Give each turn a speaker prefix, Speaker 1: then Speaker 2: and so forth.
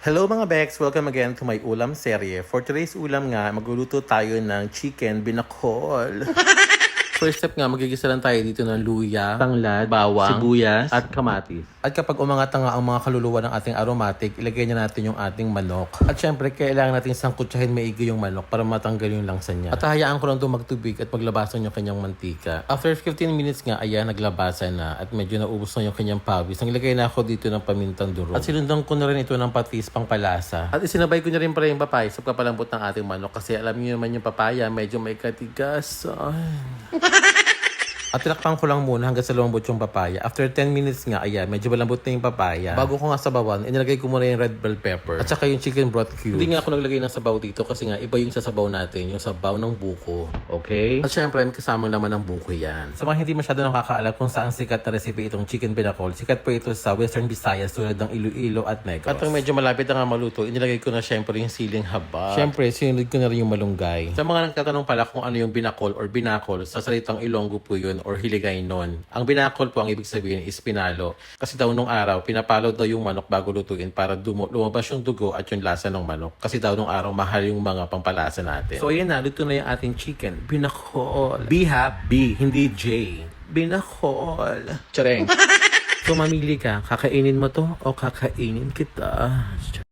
Speaker 1: Hello mga Bex! Welcome again to my ulam serye. For today's ulam nga, magluluto tayo ng chicken binakol. First step nga, magigisa lang tayo dito ng luya, tanglad, bawang, sibuyas, at kamatis. At kapag umangat na nga ang mga kaluluwa ng ating aromatic, ilagay na natin yung ating manok. At syempre, kailangan natin sangkutsahin maigi yung manok para matanggal yung langsa niya. At hayaan ko lang itong magtubig at maglabasan yung kanyang mantika. After 15 minutes nga, ayan, naglabasan na at medyo naubos na yung kanyang pawis. Nilagay na ako dito ng pamintang durog. At sinundan ko na rin ito ng patis pang palasa. At isinabay ko na rin pala yung papaya sa kapalambot ng ating manok kasi alam niyo naman yung papaya, medyo may katigas. At tinakpan ko lang muna hanggang sa lumambot yung papaya. After 10 minutes nga, ayan, medyo malambot na yung papaya. Bago ko nga sabawan, inilagay ko muna yung red bell pepper. At saka yung chicken broth cube. Hindi nga ako naglagay ng sabaw dito kasi nga iba yung sasabaw natin, yung sabaw ng buko. Okay? At syempre, may kasamang naman ng buko yan. Sa mga hindi masyado nakakaalam kung saan sikat na recipe itong chicken binakol, sikat po ito sa Western Visayas tulad ng Iloilo at Negros. At ang medyo malapit na nga maluto, inilagay ko na syempre yung siling haba. Syempre, sinunod ko na rin yung malunggay. Sa mga nagtatanong pala kung ano yung binakol or binakol, sa salitang Ilonggo po yun or Hiligaynon. Ang binakol po ang ibig sabihin is pinalo. Kasi daw nung araw, pinapalo daw yung manok bago lutuin para lumabas yung dugo at yung lasa ng manok. Kasi daw nung araw, mahal yung mga pampalasa natin. So ayan na, luto na yung ating chicken. Binakol. B, hindi J. Binakol. Tsareng. So mamili ka, kakainin mo to o kakainin kita?